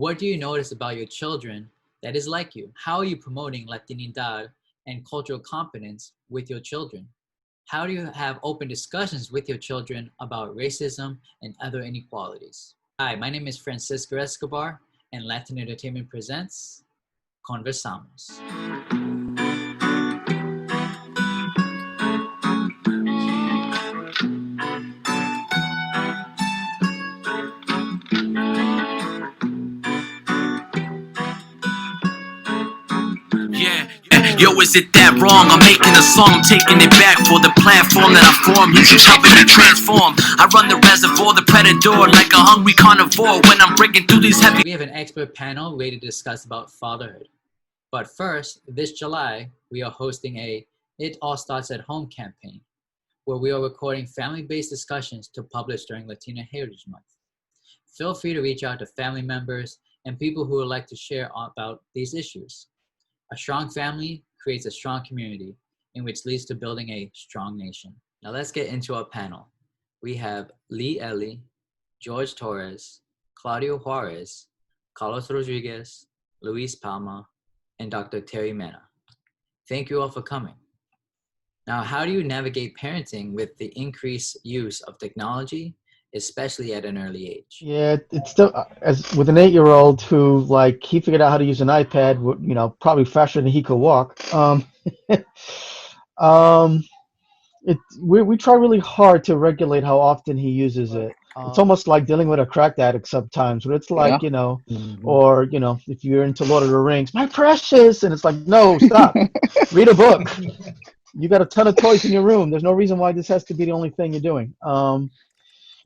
What do you notice about your children that is like you? How are you promoting Latinidad and cultural competence with your children? How do you have open discussions with your children about racism and other inequalities? Hi, my name is Francisco Escobar, and Latin Entertainment presents Conversamos. Yo, is it that wrong? I'm making a song, I'm taking it back for the platform that I formed. He's helping me transform. I run the reservoir, the predator, like a hungry carnivore when I'm breaking through these heavy... We have an expert panel ready to discuss about fatherhood. But first, this July, we are hosting a It All Starts at Home campaign, where we are recording family-based discussions to publish during Latino Heritage Month. Feel free to reach out to family members and people who would like to share about these issues. A strong family creates a strong community, in which leads to building a strong nation. Now let's get into our panel. We have Lee Ellie, George Torres, Claudio Juarez, Carlos Rodriguez, Luis Palma, and Dr. Terry Mena. Thank you all for coming. Now, how do you navigate parenting with the increased use of technology, especially at an early age? Yeah, it's still as with an 8-year-old who he figured out how to use an iPad, probably faster than he could walk. We try really hard to regulate how often he uses it. It's almost like dealing with a crack addict sometimes, where it's like, or if you're into Lord of the Rings, my precious, and it's like, no, stop, read a book. You got a ton of toys in your room. There's no reason why this has to be the only thing you're doing.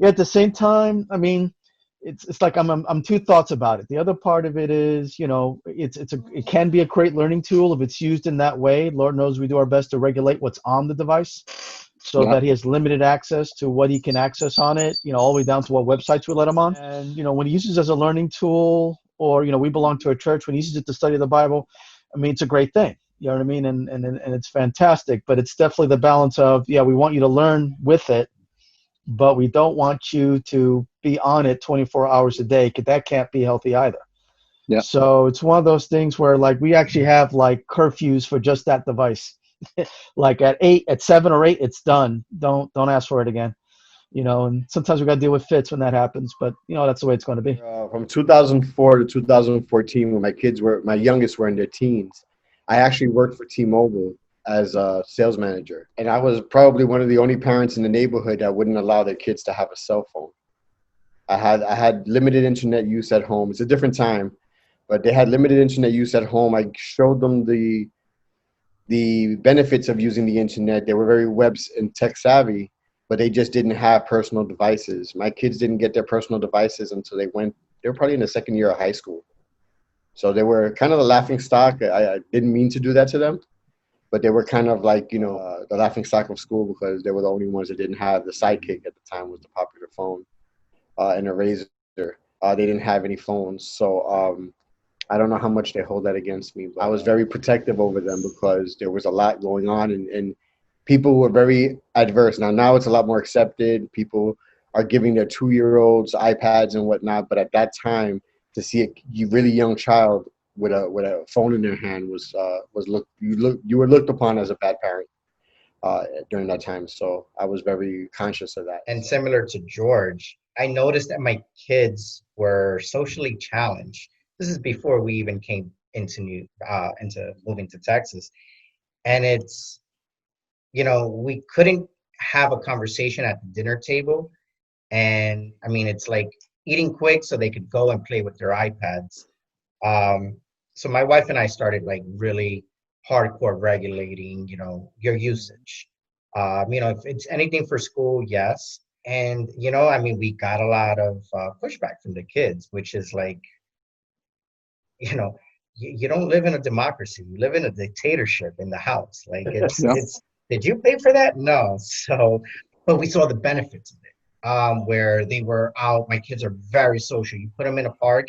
Yeah, at the same time, I mean, it's like I'm two thoughts about it. The other part of it is, it can be a great learning tool if it's used in that way. Lord knows we do our best to regulate what's on the device so that he has limited access to what he can access on it, all the way down to what websites we let him on. And, when he uses it as a learning tool, or, we belong to a church, when he uses it to study the Bible, I mean, it's a great thing. You know what I mean? And it's fantastic, but it's definitely the balance of, we want you to learn with it, but we don't want you to be on it 24 hours a day, because that can't be healthy either. Yeah. So it's one of those things where we actually have curfews for just that device. at 7 or 8, it's done. Don't ask for it again. And sometimes we got to deal with fits when that happens, but that's the way it's going to be. From 2004 to 2014, when my youngest were in their teens, I actually worked for T-Mobile as a sales manager. And I was probably one of the only parents in the neighborhood that wouldn't allow their kids to have a cell phone. I had limited internet use at home. It's a different time, but they had limited internet use at home. I showed them the benefits of using the internet. They were very web and tech savvy, but they just didn't have personal devices. My kids didn't get their personal devices until they were probably in the second year of high school. So they were kind of the laughing stock. I didn't mean to do that to them, but they were kind of the laughing stock of school, because they were the only ones that didn't have the Sidekick at the time, was the popular phone, and a Razor. They didn't have any phones. So I don't know how much they hold that against me, but I was very protective over them because there was a lot going on, and people were very adverse. Now it's a lot more accepted. People are giving their 2-year-olds iPads and whatnot, but at that time, to see a really young child with a phone in their hand you were looked upon as a bad parent during that time. So I was very conscious of that. And similar to George, I noticed that my kids were socially challenged. This is before we even came into moving to Texas, and it's we couldn't have a conversation at the dinner table, and I mean it's like eating quick so they could go and play with their iPads. So my wife and I started really hardcore regulating, your usage. If it's anything for school, yes. And, we got a lot of pushback from the kids, which is you don't live in a democracy. You live in a dictatorship in the house. Did you pay for that? No. So, but we saw the benefits of it, where they were out. My kids are very social. You put them in a park,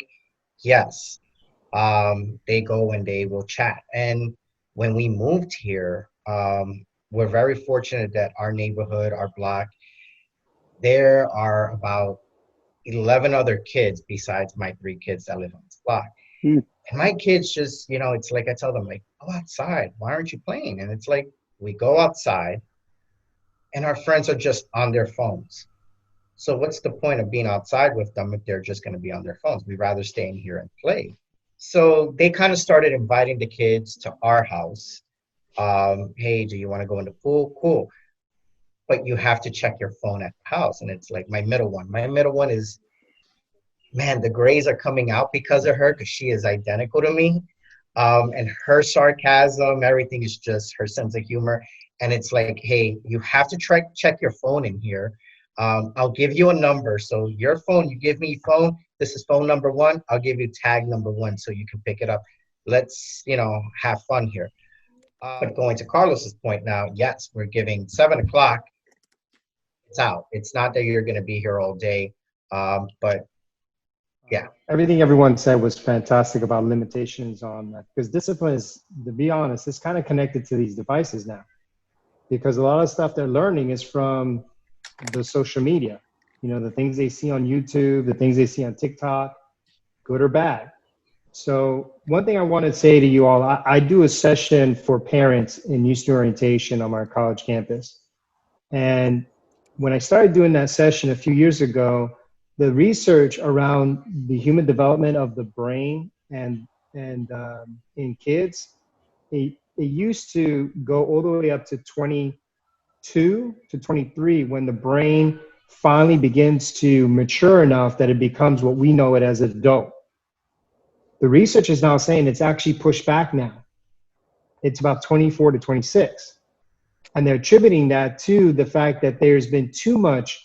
yes. They go and they will chat. And when we moved here, we're very fortunate that our neighborhood, our block, there are about 11 other kids besides my 3 kids that live o'clock. And my kids just, you know, it's like I tell them, like, go outside. Why aren't you playing? And it's like, we go outside and our friends are just on their phones. So what's the point of being outside with them if they're just going to be on their phones? We'd rather stay in here and play. So they kind of started inviting the kids to our house. Hey, do you want to go in the pool? Cool. But you have to check your phone at the house. And it's like my middle one is, man, the grays are coming out because of her, because she is identical to me. And her sarcasm, everything is just her sense of humor. And it's like, hey, you have to check your phone in here. I'll give you a number. So your phone, you give me phone. This is phone number 1. I'll give you tag number 1 so you can pick it up. Let's, you know, have fun here. But going to Carlos's point now, yes, we're giving 7 o'clock. It's out. It's not that you're going to be here all day. But yeah. Everything everyone said was fantastic about limitations on that, because discipline is, to be honest, it's kind of connected to these devices now, because a lot of stuff they're learning is from the social media, you know, the things they see on YouTube, the things they see on TikTok, good or bad. So one thing I want to say to you all, I do a session for parents in youth student orientation on our college campus. And when I started doing that session a few years ago, the research around the human development of the brain and in kids, it used to go all the way up to 22 to 23 when the brain finally begins to mature enough that it becomes what we know it as an adult. The research is now saying it's actually pushed back now. It's about 24 to 26. And they're attributing that to the fact that there's been too much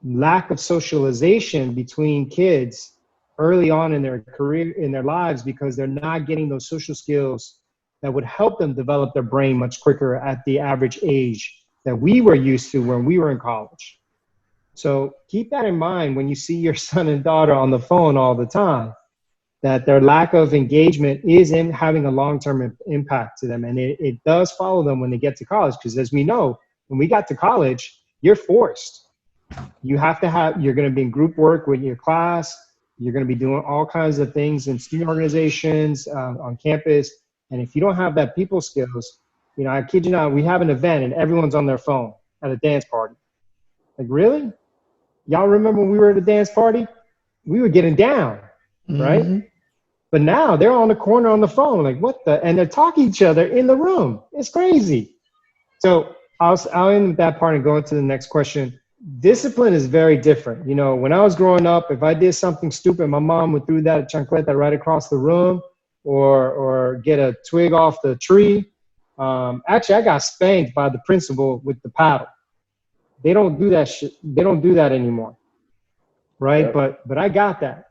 lack of socialization between kids early on in their career, in their lives, because they're not getting those social skills that would help them develop their brain much quicker at the average age that we were used to when we were in college. So keep that in mind when you see your son and daughter on the phone all the time, that their lack of engagement is having a long-term impact to them. And it does follow them when they get to college, because as we know, when we got to college, you're forced. You have to you're going to be in group work with your class. You're going to be doing all kinds of things in student organizations on campus. And if you don't have that people skills, you know, I kid you not, we have an event and everyone's on their phone at a dance party. Like, really? Y'all remember when we were at a dance party? We were getting down, right? But now they're on the corner on the phone, like, what the? And they're talking to each other in the room. It's crazy. So I'll end with that part and go into the next question. Discipline is very different. You know, when I was growing up, if I did something stupid, my mom would throw that chancleta right across the room, or get a twig off the tree. Actually, I got spanked by the principal with the paddle. They don't do that shit. They don't do that anymore, right? Yeah. But I got that.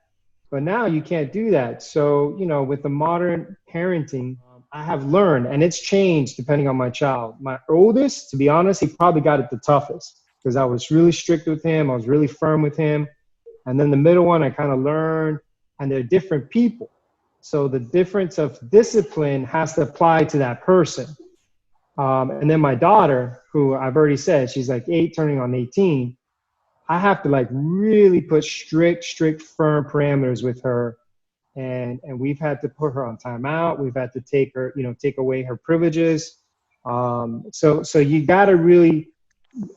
But now you can't do that. So, you know, with the modern parenting, I have learned, and it's changed depending on my child. My oldest, to be honest, he probably got it the toughest, because I was really strict with him. I was really firm with him. And then the middle one, I kind of learned, and they're different people. So the difference of discipline has to apply to that person. And then my daughter, who I've already said, she's like 8 turning on 18. I have to like really put strict, firm parameters with her. And we've had to put her on timeout. We've had to take her, you know, take away her privileges. So you got to really,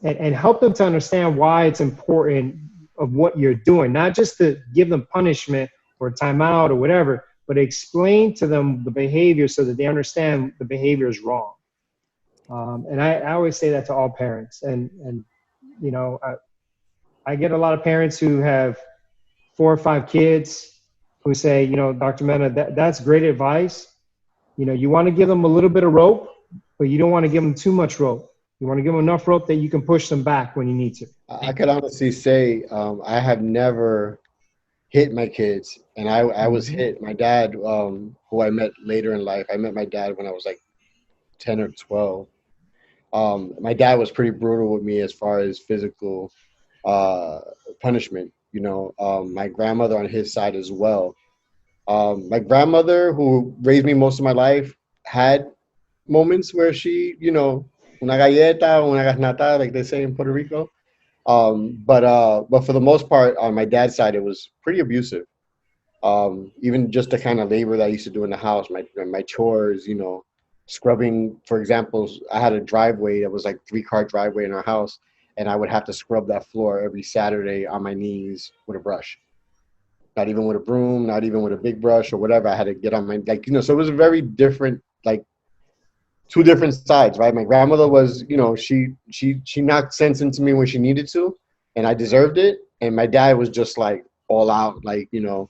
and help them to understand why it's important of what you're doing, not just to give them punishment or timeout or whatever, but explain to them the behavior so that they understand the behavior is wrong. And I always say that to all parents. And you know, I get a lot of parents who have 4 or 5 kids who say, you know, Dr. Mena, that's great advice. You know, you want to give them a little bit of rope, but you don't want to give them too much rope. You want to give them enough rope that you can push them back when you need to. I could honestly say I have never hit my kids, and I was hit. My dad, who I met later in life, I met my dad when I was like 10 or 12. My dad was pretty brutal with me as far as physical punishment. You know, my grandmother on his side as well. My grandmother, who raised me most of my life, had moments where she, you know, una galleta, una garnata, like they say in Puerto Rico. But for the most part, on my dad's side, it was pretty abusive. Even just the kind of labor that I used to do in the house, my chores, scrubbing, for example. I had a driveway that was like 3-car driveway in our house, and I would have to scrub that floor every Saturday on my knees with a brush. Not even with a broom, not even with a big brush or whatever. I had to get on my, so it was a very different, like, two different sides, right? My grandmother was, she knocked sense into me when she needed to, and I deserved it. And my dad was just like all out, like, I'm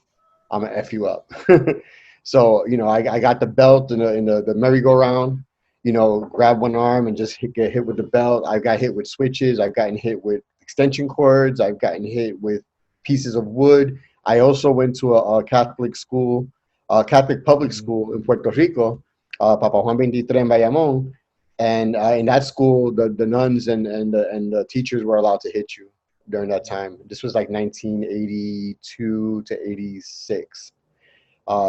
gonna F you up. So, I got the belt in the merry-go-round, grab one arm and just get hit with the belt. I've got hit with switches. I've gotten hit with extension cords. I've gotten hit with pieces of wood. I also went to a Catholic school, Catholic public school in Puerto Rico, Papa Juan 23 in Bayamón. And in that school, the nuns and the teachers were allowed to hit you during that time. This was like 1982 to 86.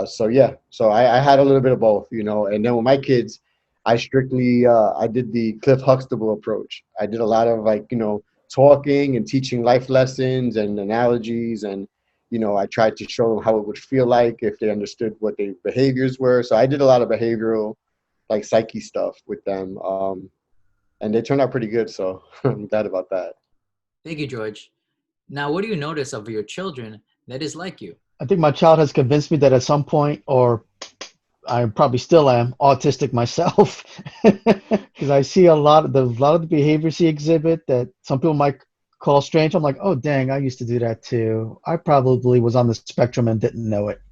So I had a little bit of both, and then with my kids, I strictly, I did the Cliff Huxtable approach. I did a lot of talking and teaching life lessons and analogies. And, I tried to show them how it would feel like if they understood what their behaviors were. So I did a lot of behavioral, like psyche stuff with them. And they turned out pretty good. So I'm glad about that. Thank you, George. Now, what do you notice of your children that is like you? I think my child has convinced me that at some point, or I probably still am, autistic myself, because I see a lot of the behaviors he exhibit that some people might call strange. I'm like, oh dang, I used to do that too. I probably was on the spectrum and didn't know it.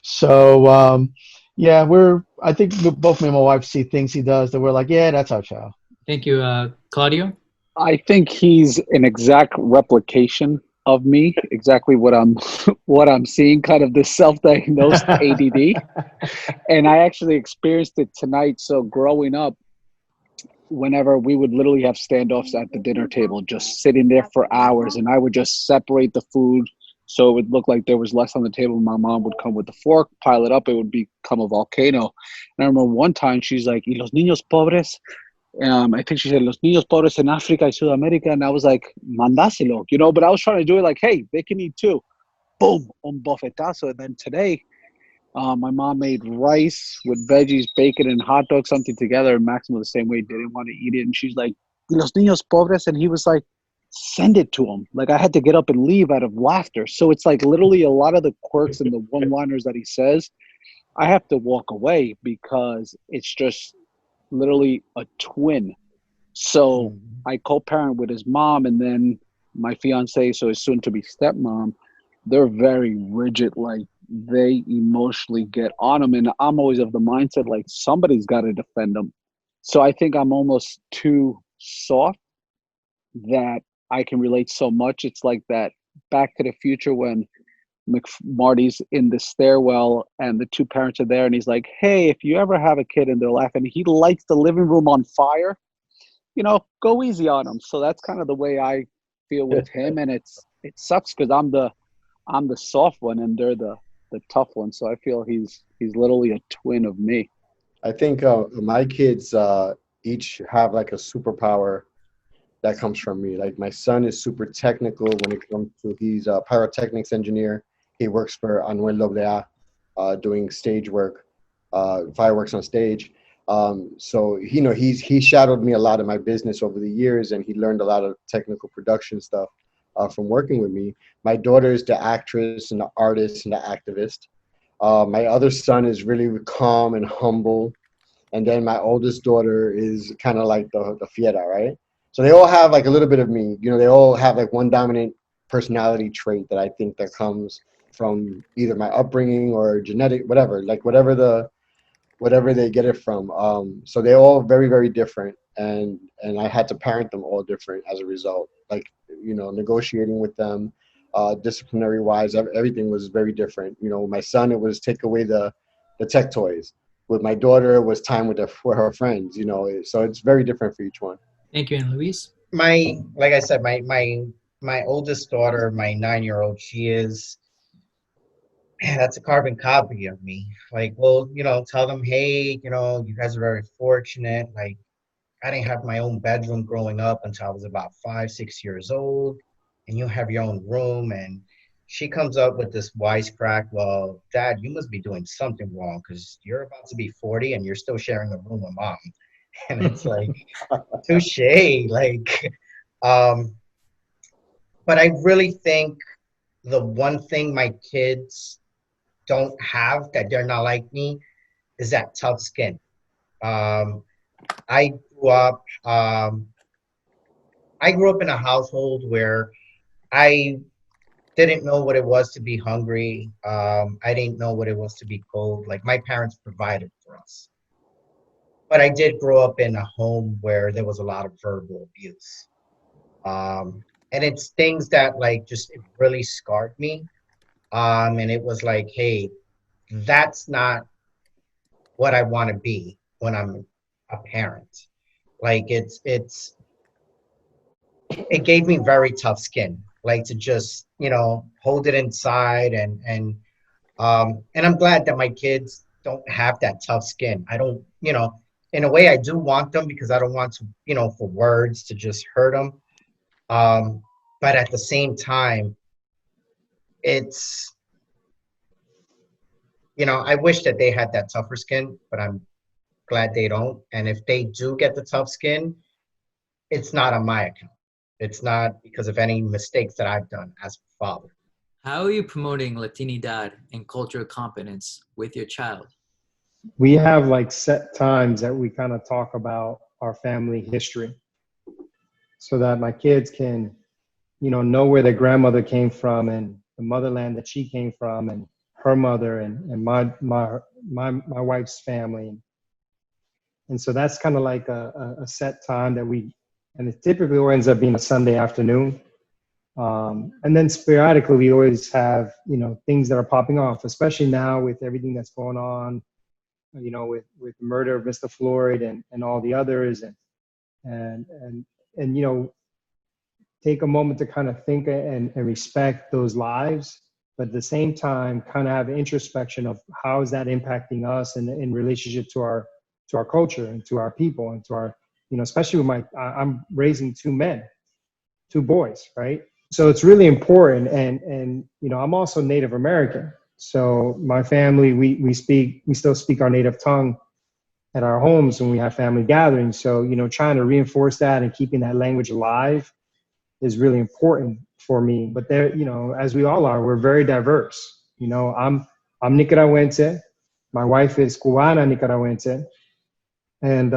So yeah, I think both me and my wife see things he does that we're like, yeah, that's our child. Thank you, Claudio. I think he's an exact replication of me, exactly what I'm seeing, kind of the self-diagnosed ADD. And I actually experienced it tonight. So growing up, whenever we would literally have standoffs at the dinner table, just sitting there for hours, and I would just separate the food so it would look like there was less on the table. My mom would come with the fork, pile it up, it would become a volcano. And I remember one time she's like, "Y los niños pobres?" I think she said, "Los niños pobres en Africa y Sudamérica." And I was like, "Mandáselo," but I was trying to do it like, hey, they can eat too. Boom, un bofetazo. And then today, my mom made rice with veggies, bacon, and hot dog, something together. And Maximo the same way didn't want to eat it. And she's like, "Los niños pobres?" And he was like, "Send it to him." Like I had to get up and leave out of laughter. So it's like literally a lot of the quirks and the one-liners that he says, I have to walk away because it's just literally a twin. So I co-parent with his mom, and then my fiance, so his soon-to-be stepmom, they're very rigid. Like they emotionally get on him, and I'm always of the mindset like somebody's got to defend them. So I think I'm almost too soft that I can relate so much. It's like that Back to the Future when Marty's in the stairwell and the two parents are there, and he's like, "Hey, if you ever have a kid," and they're laughing, he lights the living room on fire, go easy on him. So that's kind of the way I feel with him. And it sucks because I'm the soft one and they're the tough one. So I feel he's literally a twin of me. I think my kids each have like a superpower that comes from me. Like my son is super technical when it comes to, he's a pyrotechnics engineer. He works for Anuel AA, doing stage work, fireworks on stage. So he shadowed me a lot in my business over the years, and he learned a lot of technical production stuff from working with me. My daughter is the actress and the artist and the activist. My other son is really calm and humble. And then my oldest daughter is kind of like the fiera, right? So they all have like a little bit of me. They all have like one dominant personality trait that I think that comes from either my upbringing or genetic, whatever they get it from. So they're all very, very different. And I had to parent them all different as a result. Like, negotiating with them, disciplinary wise, everything was very different. My son, it was take away the tech toys. With my daughter, it was time with her friends, so it's very different for each one. Thank you. And Luis? Like I said, my oldest daughter, my 9-year-old, that's a carbon copy of me. Like, well, tell them, hey, you guys are very fortunate. Like, I didn't have my own bedroom growing up until I was about 5-6 years old, and you have your own room, and she comes up with this wisecrack, well, Dad, you must be doing something wrong because you're about to be 40 and you're still sharing a room with Mom. And it's like, touche. Like, but I really think the one thing my kids don't have that they're not like me is that tough skin. I grew up in a household where I didn't know what it was to be hungry. I didn't know what it was to be cold. Like, my parents provided for us. But I did grow up in a home where there was a lot of verbal abuse. And it's things that like just it really scarred me. And it was like, hey, that's not what I want to be when I'm a parent. Like it gave me very tough skin, like to just, hold it inside and I'm glad that my kids don't have that tough skin. I don't, in a way I do want them because I don't want to, for words to just hurt them. But at the same time, it's, I wish that they had that tougher skin, but I'm glad they don't. And if they do get the tough skin, it's not on my account. It's not because of any mistakes that I've done as a father. How are you promoting Latinidad and cultural competence with your child? We have like set times that we kind of talk about our family history so that my kids can, know where their grandmother came from and the motherland that she came from and her mother and my wife's family. And so that's kind of like a set time that and it typically ends up being a Sunday afternoon. And then sporadically, we always have, things that are popping off, especially now with everything that's going on, with the murder of Mr. Floyd and all the others and take a moment to kind of think and respect those lives, but at the same time, kind of have an introspection of how is that impacting us and in relationship to our culture and to our people and to our, especially with I'm raising two boys, right? So it's really important. And I'm also Native American. So my family, we still speak our native tongue at our homes when we have family gatherings. So, trying to reinforce that and keeping that language alive is really important for me. But there, as we all are, we're very diverse. I'm Nicaragüense. My wife is Cubana Nicaragüense. And,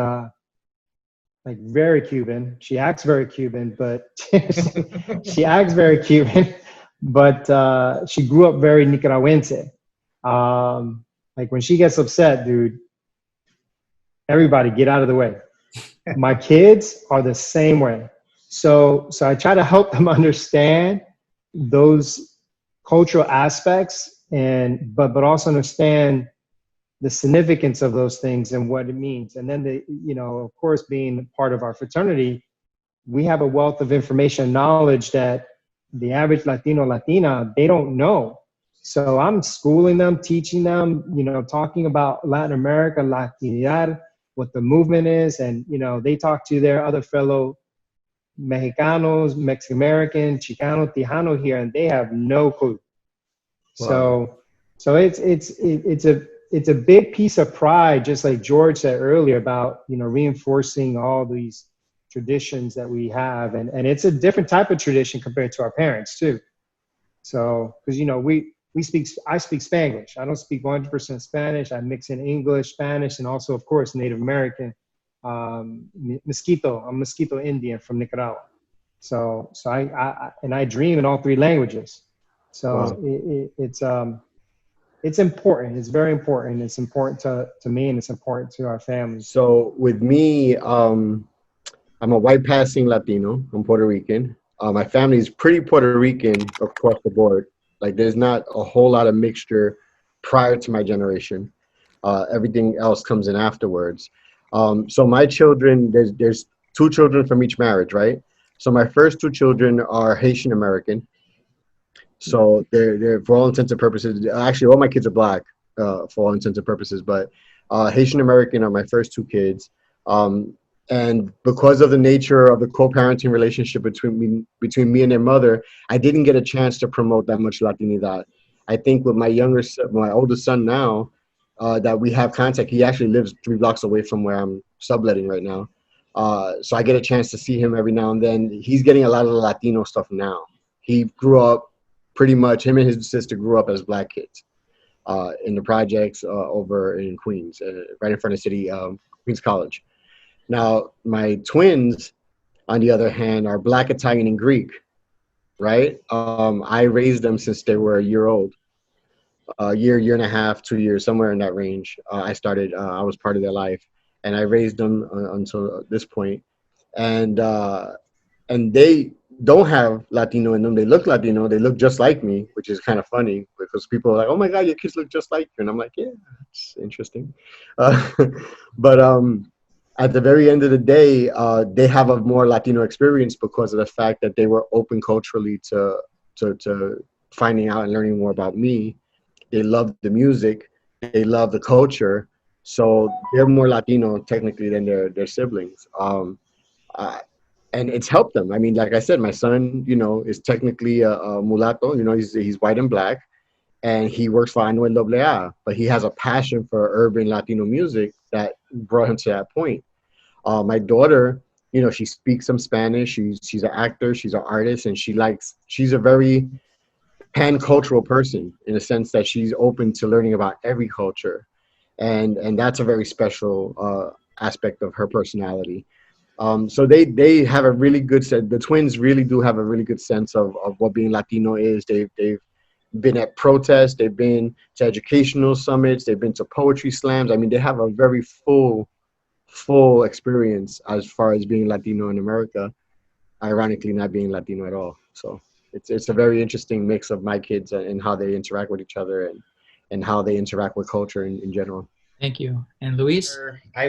like very Cuban. She acts very Cuban, but she acts very Cuban, but she grew up very Nicaragüense. Like when she gets upset, dude, everybody get out of the way. My kids are the same way. So I try to help them understand those cultural aspects but also understand the significance of those things and what it means. And then of course, being part of our fraternity, we have a wealth of information and knowledge that the average Latino, Latina, they don't know. So I'm schooling them, teaching them, talking about Latin America, Latinidad, what the movement is. And, they talk to their other fellow Mexicanos, Mexican American, Chicano, Tejano here, and they have no clue. Wow. So it's a big piece of pride, just like George said earlier about, reinforcing all these traditions that we have. And it's a different type of tradition compared to our parents too. So, because, I speak Spanglish. I don't speak 100% Spanish. I mix in English, Spanish, and also, of course, Native American. Mosquito. I'm Mosquito Indian from Nicaragua. So I dream in all three languages. So wow. It's important. It's very important. It's important to me, and it's important to our family. So with me, I'm a white passing Latino. I'm Puerto Rican. My family is pretty Puerto Rican across the board. Like there's not a whole lot of mixture prior to my generation. Everything else comes in afterwards. So my children, there's two children from each marriage, right? So my first two children are Haitian American. So they're for all intents and purposes, actually all my kids are black for all intents and purposes, but Haitian American are my first two kids. And because of the nature of the co-parenting relationship between me and their mother, I didn't get a chance to promote that much Latinidad. I think with my oldest son now, that we have contact, he actually lives 3 blocks away from where I'm subletting right now. So I get a chance to see him every now and then. He's getting a lot of the Latino stuff now. He grew up pretty much, him and his sister grew up as Black kids in the projects over in Queens, right in front of city, Queens College. Now, my twins, on the other hand, are Black, Italian, and Greek, right? I raised them since they were a year old. Year and a half, 2 years, somewhere in that range. I was part of their life, and I raised them until this point. And they don't have Latino in them. They look Latino. They look just like me, which is kind of funny because people are like, "Oh my God, your kids look just like you," and I'm like, "Yeah, it's interesting." But at the very end of the day, they have a more Latino experience because of the fact that they were open culturally to finding out and learning more about me. They love the music, they love the culture, so they're more Latino technically than their siblings. And it's helped them. I mean, like I said, my son, is technically a mulatto. He's white and Black, and he works for Anuel AA, but he has a passion for urban Latino music that brought him to that point. My daughter, she speaks some Spanish. She's an actor. She's an artist, and she's a very pan-cultural person in the sense that she's open to learning about every culture, and that's a very special aspect of her personality. So they have a really good sense. The twins really do have a really good sense of what being Latino is. They've been at protests. They've been to educational summits. They've been to poetry slams. I mean, they have a very full experience as far as being Latino in America, ironically not being Latino at all. So it's a very interesting mix of my kids and how they interact with each other and how they interact with culture in general. Thank you. And Luis?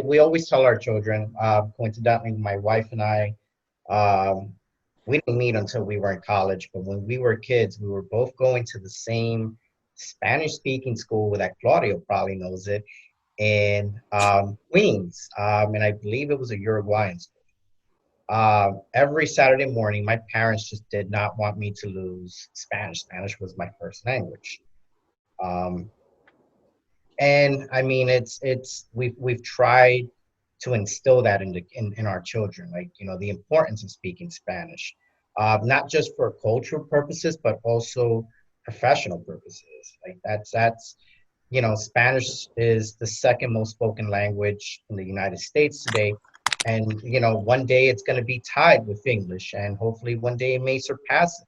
We always tell our children, coincidentally, my wife and I, we didn't meet until we were in college, but when we were kids, we were both going to the same Spanish-speaking school that Claudio probably knows it, in Queens, and I believe it was a Uruguayan school. Every Saturday morning, my parents just did not want me to lose Spanish. Spanish was my first language. And I mean, we've tried to instill that in our children, like, the importance of speaking Spanish, not just for cultural purposes, but also professional purposes. Like that's Spanish is the second most spoken language in the United States today. And, one day it's going to be tied with English, and hopefully one day it may surpass it.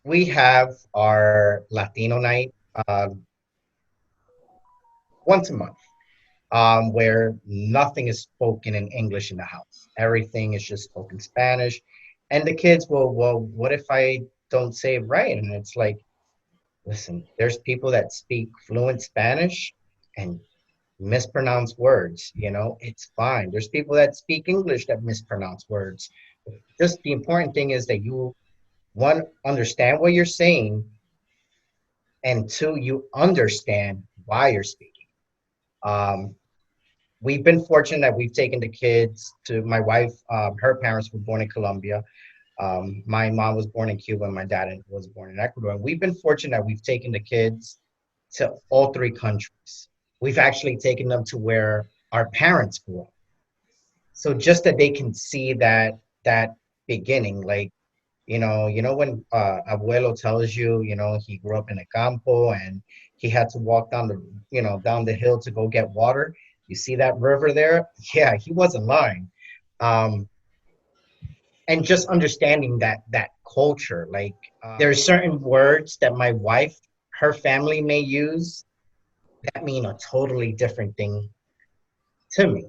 We have our Latino night once a month, where nothing is spoken in English in the house. Everything is just spoken Spanish. And the kids will, well, what if I don't say it right? And it's like, listen, there's people that speak fluent Spanish and mispronounce words. It's fine. There's people that speak English that mispronounce words. Just the important thing is that you, one, understand what you're saying, and two, you understand why you're speaking. We've been fortunate that we've taken the kids to my wife. Her parents were born in Colombia. My mom was born in Cuba, and my dad was born in Ecuador. And we've been fortunate that we've taken the kids to all 3 countries. We've actually taken them to where our parents grew up. So just that they can see that beginning, like, when abuelo tells you, he grew up in a campo and he had to walk down the hill to go get water. You see that river there? Yeah, he wasn't lying. And just understanding that culture, like there are certain words that my wife, her family may use that mean a totally different thing to me.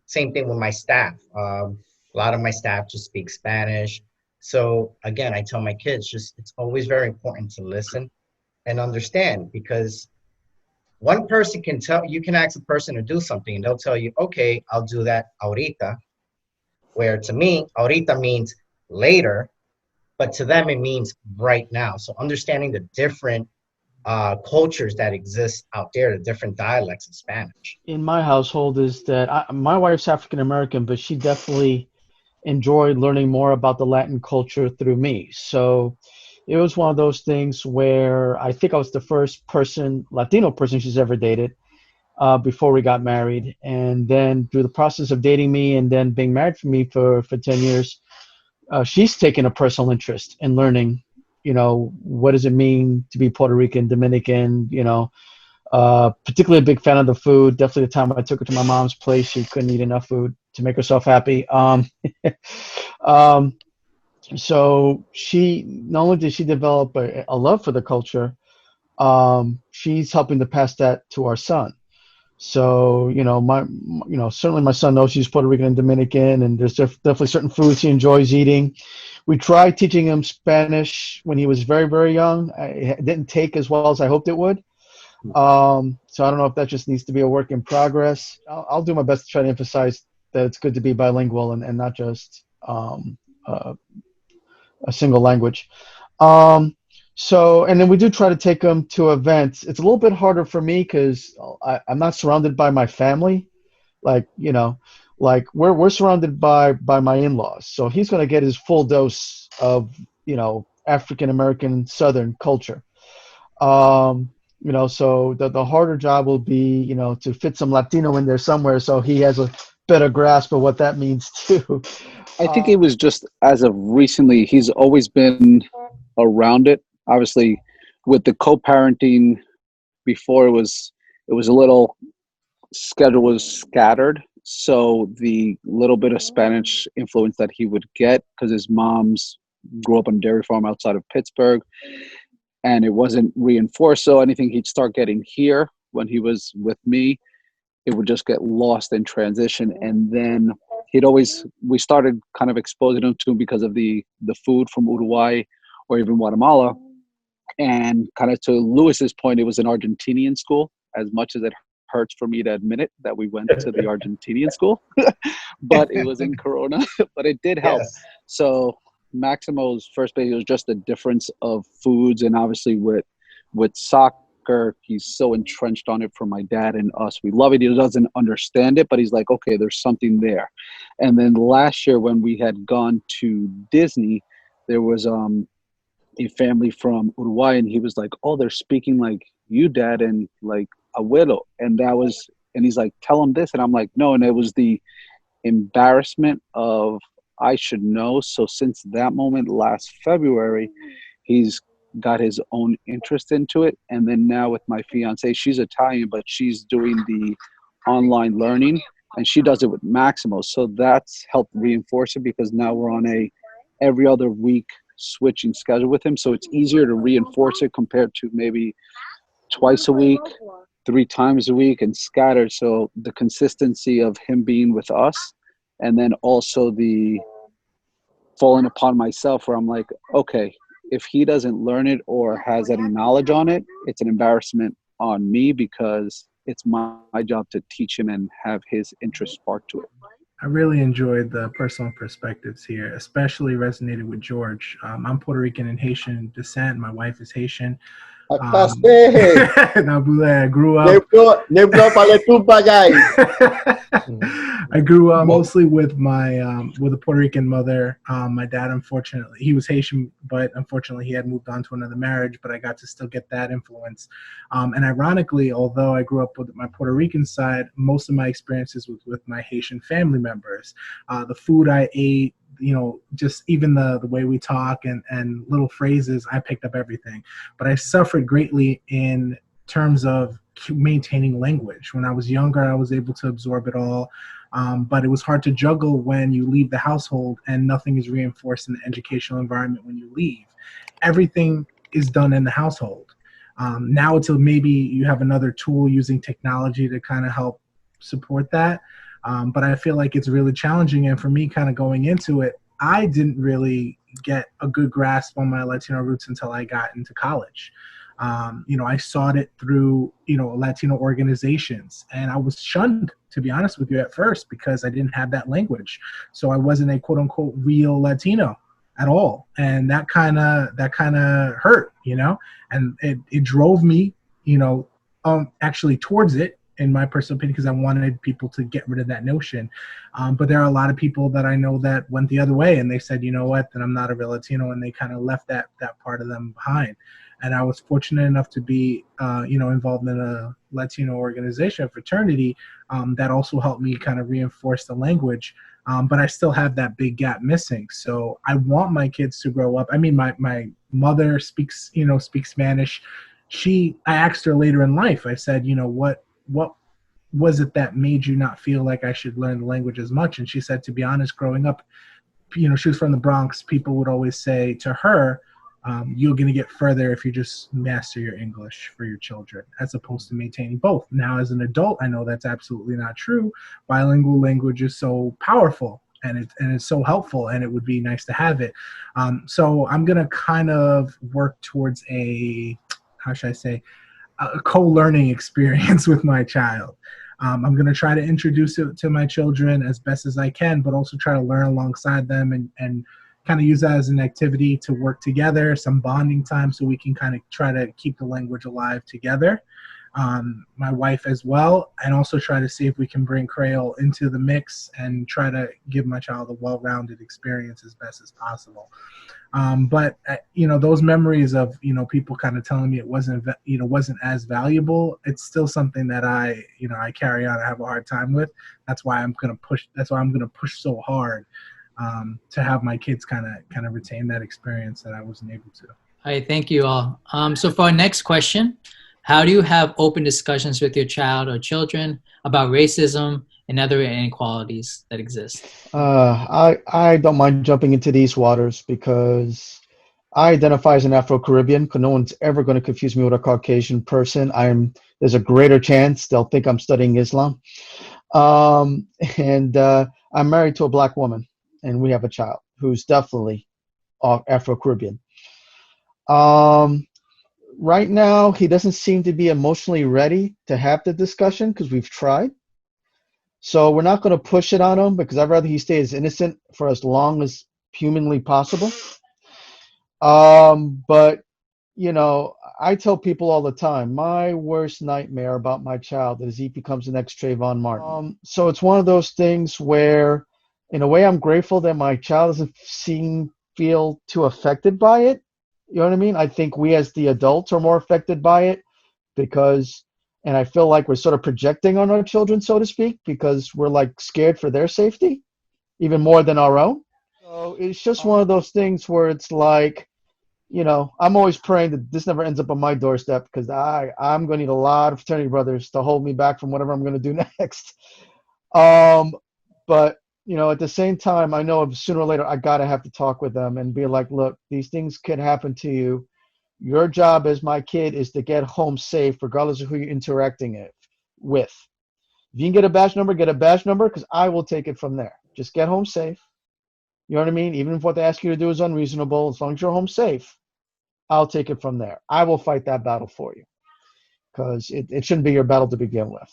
Same thing with my staff. A lot of my staff just speak Spanish. So again, I tell my kids, it's always very important to listen and understand, because one person you can ask a person to do something and they'll tell you, okay, I'll do that ahorita. Where to me, ahorita means later, but to them it means right now. So understanding the different cultures that exist out there, the different dialects of Spanish. In my household is that my wife's African American, but she definitely enjoyed learning more about the Latin culture through me. So it was one of those things where I think I was the first Latino person she's ever dated before we got married. And then through the process of dating me and then being married for me for 10 years, she's taken a personal interest in learning, what does it mean to be Puerto Rican, Dominican, particularly a big fan of the food. Definitely the time I took her to my mom's place, she couldn't eat enough food to make herself happy. So she, not only did she develop a love for the culture, she's helping to pass that to our son. So, certainly my son knows he's Puerto Rican and Dominican, and there's definitely certain foods he enjoys eating. We tried teaching him Spanish when he was very, very young. It didn't take as well as I hoped it would. So I don't know if that just needs to be a work in progress. I'll do my best to try to emphasize that it's good to be bilingual and not just a single language. So, and then we do try to take them to events. It's a little bit harder for me because I'm not surrounded by my family. Like we're surrounded by my in-laws. So he's going to get his full dose of, African American Southern culture. So the harder job will be, to fit some Latino in there somewhere so he has a better grasp of what that means too. I think it was just as of recently, he's always been around it. Obviously, with the co-parenting before, it was a little schedule was scattered. So the little bit of Spanish influence that he would get, because his mom's grew up on a dairy farm outside of Pittsburgh, and it wasn't reinforced. So anything he'd start getting here when he was with me, it would just get lost in transition. And then we started kind of exposing him to because of the food from Uruguay or even Guatemala. And kind of to Lewis's point, it was an Argentinian school, as much as it hurts for me to admit it that we went to the Argentinian school, but it was in Corona, but it did help. Yes. So Maximo's first baby was just a difference of foods. And obviously with soccer, he's so entrenched on it from my dad and us. We love it. He doesn't understand it, but he's like, okay, there's something there. And then last year when we had gone to Disney, there was a family from Uruguay, and he was like, oh, they're speaking like you, Dad, and like abuelo. And he's like, tell him this. And I'm like, no. And it was the embarrassment of, I should know. So since that moment last February, he's got his own interest into it. And then now with my fiance, she's Italian, but she's doing the online learning, and she does it with Maximo. So that's helped reinforce it, because now we're on a every other week switching schedule with him. So it's easier to reinforce it compared to maybe twice a week, 3 times a week, and scattered. So the consistency of him being with us, and then also the falling upon myself where I'm like, okay, if he doesn't learn it or has any knowledge on it, it's an embarrassment on me, because it's my job to teach him and have his interest spark to it. I really enjoyed the personal perspectives here, especially resonated with George. I'm Puerto Rican and Haitian descent. My wife is Haitian. I grew up. I grew up mostly with with a Puerto Rican mother. My dad, unfortunately, he was Haitian, but unfortunately he had moved on to another marriage, but I got to still get that influence. And ironically, although I grew up with my Puerto Rican side, most of my experiences was with my Haitian family members. The food I ate, just even the way we talk and little phrases, I picked up everything. But I suffered greatly in terms of maintaining language. When I was younger, I was able to absorb it all. But it was hard to juggle when you leave the household and nothing is reinforced in the educational environment when you leave. Everything is done in the household. Now until maybe you have another tool using technology to kind of help support that. But I feel like it's really challenging. And for me, kind of going into it, I didn't really get a good grasp on my Latino roots until I got into college. I sought it through, Latino organizations, and I was shunned, to be honest with you, at first, because I didn't have that language. So I wasn't a quote unquote real Latino. at all, and that kind of hurt, and it drove me, actually towards it, in my personal opinion, because I wanted people to get rid of that notion. But there are a lot of people that I know that went the other way, and they said, you know what, then I'm not a real Latino, and they kind of left that part of them behind. And I was fortunate enough to be, involved in a Latino organization, a fraternity, that also helped me kind of reinforce the language. But I still have that big gap missing. So I want my kids to grow up. I mean, my mother speaks Spanish. I asked her later in life, I said, what was it that made you not feel like I should learn the language as much? And she said, to be honest, growing up, she was from the Bronx. People would always say to her, you're going to get further if you just master your English for your children, as opposed to maintaining both. Now, as an adult, I know that's absolutely not true. Bilingual language is so powerful, and it's so helpful, and it would be nice to have it. So I'm going to kind of work towards a co-learning experience with my child. I'm going to try to introduce it to my children as best as I can, but also try to learn alongside them and kind of use that as an activity to work together, some bonding time, so we can kind of try to keep the language alive together. My wife as well, and also try to see if we can bring Creole into the mix and try to give my child a well-rounded experience as best as possible. But those memories of people kind of telling me it wasn't as valuable, it's still something that I carry on. I have a hard time with. That's why I'm going to push so hard to have my kids kind of retain that experience that I wasn't able to. All right, thank you all. So for our next question, how do you have open discussions with your child or children about racism and other inequalities that exist? I don't mind jumping into these waters because I identify as an Afro-Caribbean, because no one's ever going to confuse me with a Caucasian person. There's a greater chance they'll think I'm studying Islam. And I'm married to a Black woman, and we have a child who's definitely Afro-Caribbean. Right now, he doesn't seem to be emotionally ready to have the discussion because we've tried. So we're not going to push it on him, because I'd rather he stay as innocent for as long as humanly possible. But, I tell people all the time, my worst nightmare about my child is he becomes the next Trayvon Martin. So it's one of those things where, in a way, I'm grateful that my child doesn't feel too affected by it. You know what I mean? I think we as the adults are more affected by it and I feel like we're sort of projecting on our children, so to speak, because we're like scared for their safety, even more than our own. So it's just one of those things where it's like, I'm always praying that this never ends up on my doorstep, because I'm going to need a lot of fraternity brothers to hold me back from whatever I'm going to do next. But at the same time, I know sooner or later I gotta have to talk with them and be like, look, these things could happen to you. Your job as my kid is to get home safe, regardless of who you're interacting with. If you can get a badge number, because I will take it from there. Just get home safe. You know what I mean? Even if what they ask you to do is unreasonable, as long as you're home safe, I'll take it from there. I will fight that battle for you, because it shouldn't be your battle to begin with.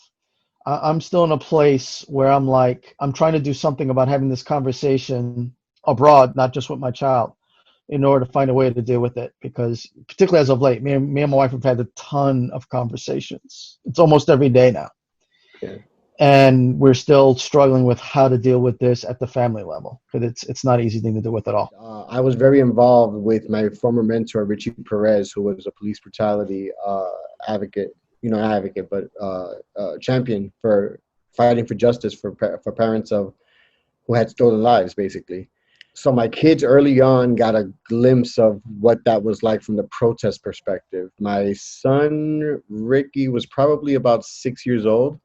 I'm still in a place where I'm trying to do something about having this conversation abroad, not just with my child, in order to find a way to deal with it. Because particularly as of late, me and my wife have had a ton of conversations. It's almost every day now. Yeah. And we're still struggling with how to deal with this at the family level, because it's not an easy thing to deal with at all. I was very involved with my former mentor, Richie Perez, who was a police brutality advocate. Not advocate, but champion for fighting for justice for parents who had stolen lives, basically. So my kids early on got a glimpse of what that was like from the protest perspective. My son, Ricky, was probably about 6 years old,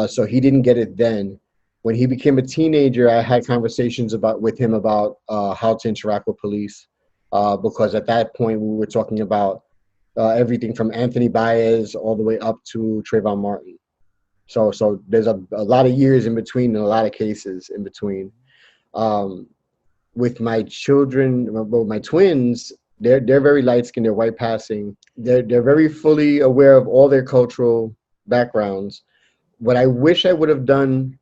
so he didn't get it then. When he became a teenager, I had conversations with him about how to interact with police, because at that point we were talking about everything from Anthony Baez all the way up to Trayvon Martin. So there's a lot of years in between and a lot of cases in between. With my children, well, my twins, they're very light-skinned, they're white passing. They're very fully aware of all their cultural backgrounds. What I wish I would have done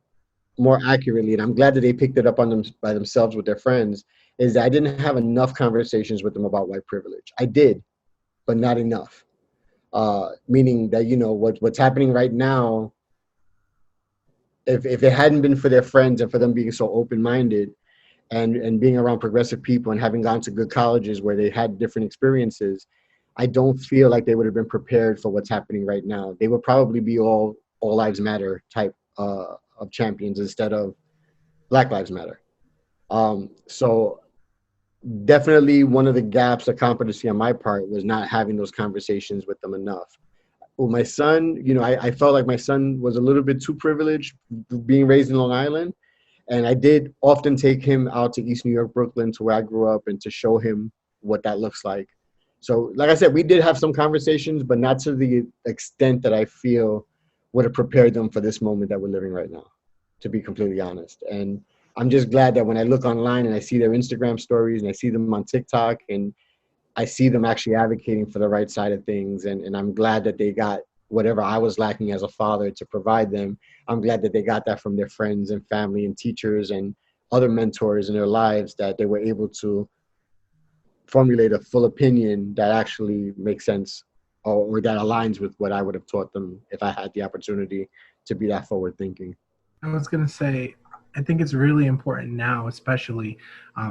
more accurately, and I'm glad that they picked it up by themselves with their friends, is that I didn't have enough conversations with them about white privilege. I did, but not enough. Meaning that, what's happening right now, if it hadn't been for their friends and for them being so open-minded and being around progressive people and having gone to good colleges where they had different experiences, I don't feel like they would have been prepared for what's happening right now. They would probably be all lives matter type of champions instead of Black Lives Matter. So definitely one of the gaps of competency on my part was not having those conversations with them enough. With my son, I felt like my son was a little bit too privileged being raised in Long Island. And I did often take him out to East New York, Brooklyn, to where I grew up, and to show him what that looks like. So, like I said, we did have some conversations, but not to the extent that I feel would have prepared them for this moment that we're living right now, to be completely honest. And I'm just glad that when I look online and I see their Instagram stories and I see them on TikTok and I see them actually advocating for the right side of things. And I'm glad that they got whatever I was lacking as a father to provide them. I'm glad that they got that from their friends and family and teachers and other mentors in their lives, that they were able to formulate a full opinion that actually makes sense or that aligns with what I would have taught them if I had the opportunity to be that forward thinking. I was going to say, I think it's really important now, especially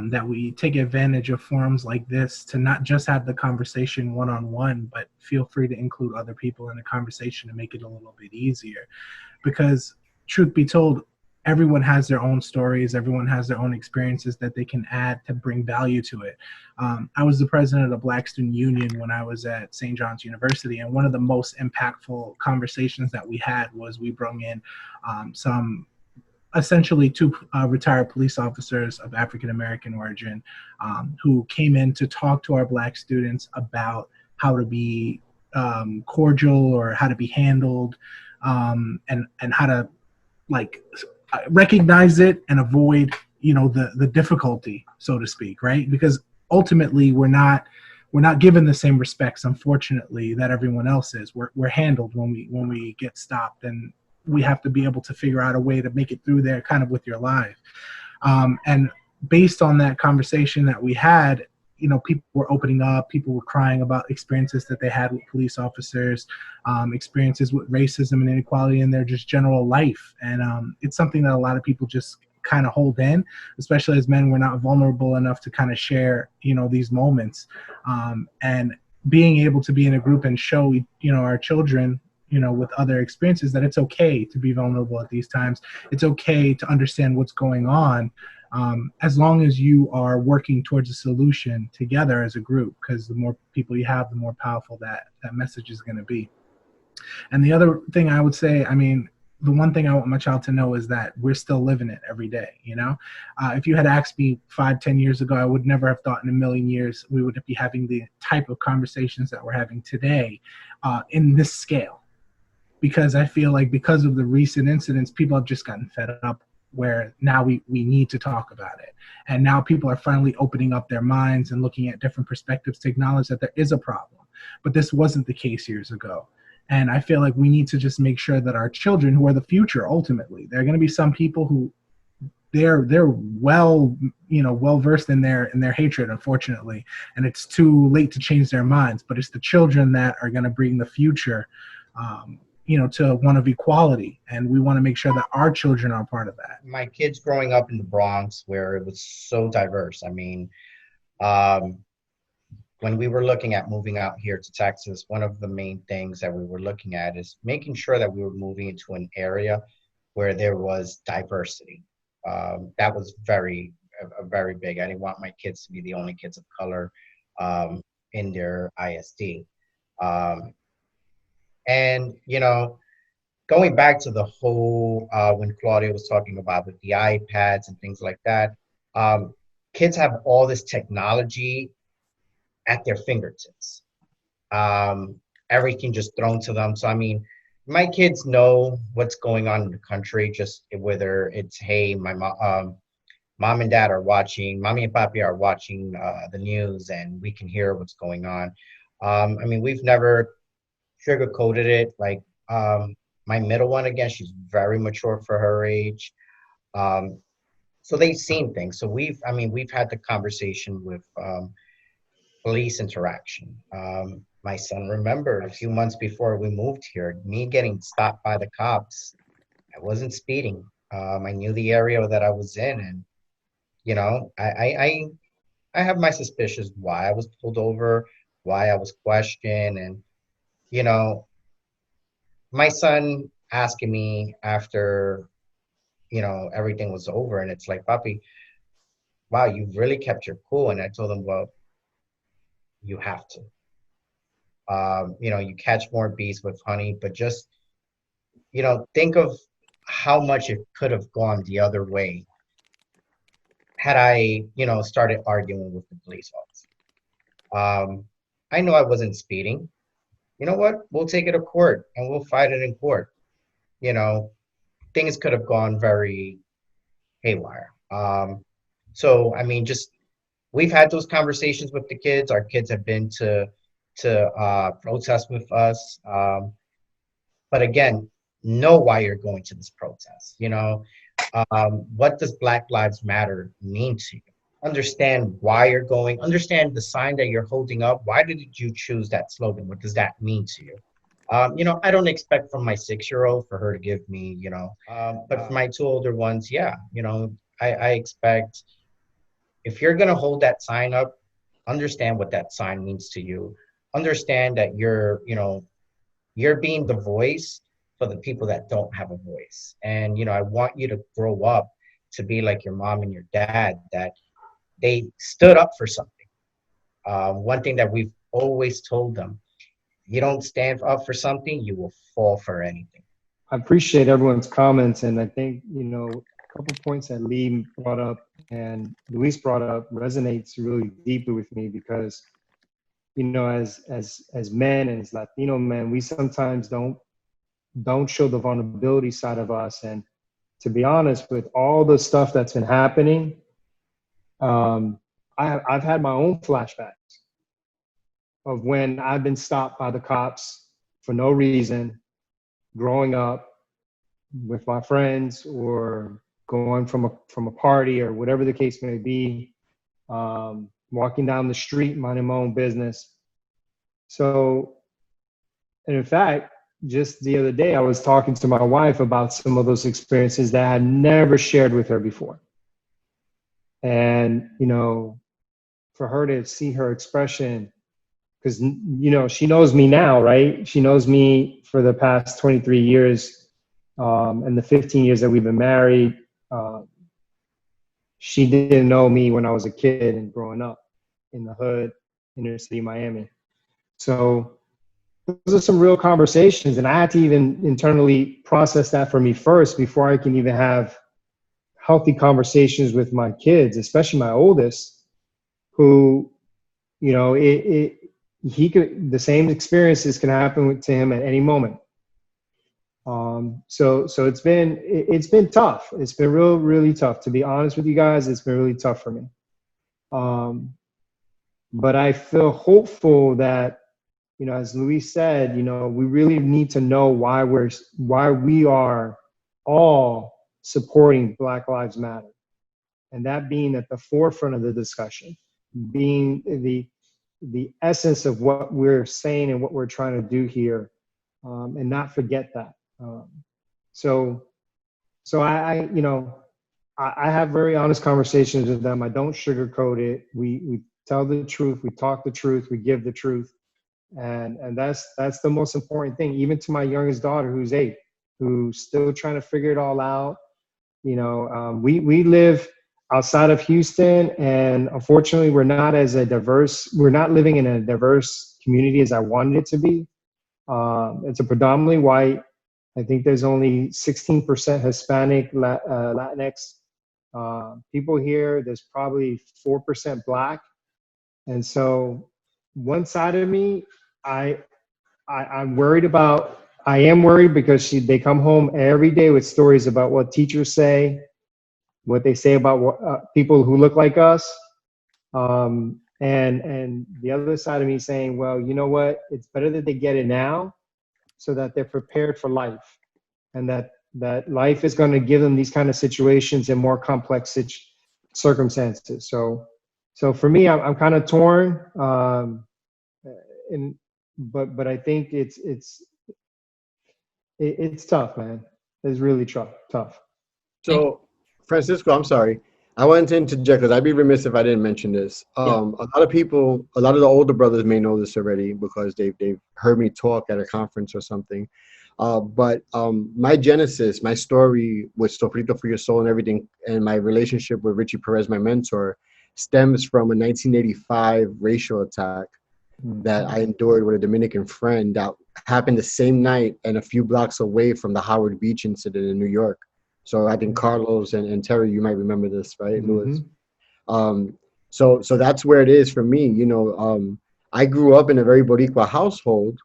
that we take advantage of forums like this to not just have the conversation one-on-one, but feel free to include other people in the conversation to make it a little bit easier. Because truth be told, everyone has their own stories, everyone has their own experiences that they can add to bring value to it. I was the president of the Black Student Union when I was at St. John's University, and one of the most impactful conversations that we had was we brought in essentially two retired police officers of African-American origin who came in to talk to our Black students about how to be cordial or how to be handled and how to recognize it and avoid, the difficulty, so to speak, right? Because ultimately we're not given the same respects, unfortunately, that everyone else is. We're handled when we get stopped, and we have to be able to figure out a way to make it through there kind of with your life. And based on that conversation that we had, people were opening up, people were crying about experiences that they had with police officers, experiences with racism and inequality in their just general life. And it's something that a lot of people just kind of hold in, especially as men. We're not vulnerable enough to kind of share, these moments. And being able to be in a group and show, our children, with other experiences, that it's okay to be vulnerable at these times. It's okay to understand what's going on, as long as you are working towards a solution together as a group, because the more people you have, the more powerful that message is going to be. And the other thing I would say, the one thing I want my child to know is that we're still living it every day. If you had asked me 5-10 years ago, I would never have thought in a million years we would be having the type of conversations that we're having today in this scale. Because I feel like because of the recent incidents, people have just gotten fed up, where now we need to talk about it. And now people are finally opening up their minds and looking at different perspectives to acknowledge that there is a problem. But this wasn't the case years ago. And I feel like we need to just make sure that our children, who are the future, ultimately, there are going to be some people who they're well versed in their hatred, unfortunately, and it's too late to change their minds. But it's the children that are going to bring the future to one of equality, and we want to make sure that our children are part of that. My kids growing up in the Bronx, where it was so diverse. When we were looking at moving out here to Texas, one of the main things that we were looking at is making sure that we were moving into an area where there was diversity. That was very big. I didn't want my kids to be the only kids of color in their ISD. And, going back to the whole, when Claudia was talking about with the iPads and things like that, kids have all this technology at their fingertips. Everything just thrown to them. So, my kids know what's going on in the country, just whether it's, hey, my mom and dad are watching, mommy and papi are watching the news, and we can hear what's going on. We've never sugar-coated it. Like my middle one, again, she's very mature for her age. So they've seen things. So we've had the conversation with police interaction. My son remembered a few months before we moved here, me getting stopped by the cops. I wasn't speeding. I knew the area that I was in, and you know, I have my suspicions why I was pulled over, why I was questioned, and you know, my son asking me after, you know, everything was over, and it's like, Papi, wow, you've really kept your cool. And I told him, well, you have to. You know, you catch more bees with honey, but just, you know, think of how much it could have gone the other way had I, you know, started arguing with the police officer. I know I wasn't speeding. You know what? We'll take it to court and we'll fight it in court. You know, things could have gone very haywire. So I mean, just we've had those conversations with the kids. Our kids have been to protest with us. But again, know why you're going to this protest. You know, what does Black Lives Matter mean to you? Understand why you're going. Understand the sign that you're holding up. Why did you choose that slogan? What does that mean to you? You know, I don't expect from my 6-year-old for her to give me, you know, but for my 2 older ones, yeah, you know, I expect if you're going to hold that sign up, understand what that sign means to you. Understand that you're, you know, you're being the voice for the people that don't have a voice. And, you know, I want you to grow up to be like your mom and your dad, that they stood up for something. One thing that we've always told them, you don't stand up for something, you will fall for anything. I appreciate everyone's comments, and I think, you know, a couple points that Lee brought up and Luis brought up resonates really deeply with me, because, you know, as men and as Latino men, we sometimes don't show the vulnerability side of us. And to be honest, with all the stuff that's been happening, I've had my own flashbacks of when I've been stopped by the cops for no reason, growing up with my friends or going from a party or whatever the case may be, walking down the street, minding my own business. So, and in fact, just the other day, I was talking to my wife about some of those experiences that I had never shared with her before. And, you know, for her to see her expression, because, you know, she knows me now, right? She knows me for the past 23 years and the 15 years that we've been married. She didn't know me when I was a kid and growing up in the hood, inner city Miami. So those are some real conversations, and I had to even internally process that for me first before I can even have healthy conversations with my kids, especially my oldest, who, you know, the same experiences can happen to him at any moment. So it's been tough. It's been really tough, to be honest with you guys. It's been really tough for me. But I feel hopeful that, you know, as Luis said, you know, we really need to know why we are all supporting Black Lives Matter, and that being at the forefront of the discussion, being the essence of what we're saying and what we're trying to do here, and not forget that. So I you know, I have very honest conversations with them. I don't sugarcoat it. We tell the truth. We talk the truth. We give the truth. And that's the most important thing, even to my youngest daughter, who's 8, who's still trying to figure it all out. You know, we live outside of Houston, and unfortunately we're not living in a diverse community as I wanted it to be. It's a predominantly white. I think there's only 16% Hispanic, Latinx people here. There's probably 4% Black. And so one side of me, I'm worried about. I am worried because they come home every day with stories about what teachers say, what they say about people who look like us, and the other side of me saying, well, you know what? It's better that they get it now, so that they're prepared for life, and that that life is going to give them these kind of situations and more complex circumstances. So for me, I'm kind of torn. But I think it's tough, man. It's really tough. So, Francisco, I'm sorry. I wanted to interject because I'd be remiss if I didn't mention this. A lot of people, a lot of the older brothers may know this already because they've heard me talk at a conference or something. But my genesis, my story with Sofrito for Your Soul and everything, and my relationship with Richie Perez, my mentor, stems from a 1985 racial attack that I endured with a Dominican friend that happened the same night and a few blocks away from the Howard Beach incident in New York. So I think Carlos and Terry, you might remember this, right, Louis? So that's where it is for me. You know, I grew up in a very Boricua household,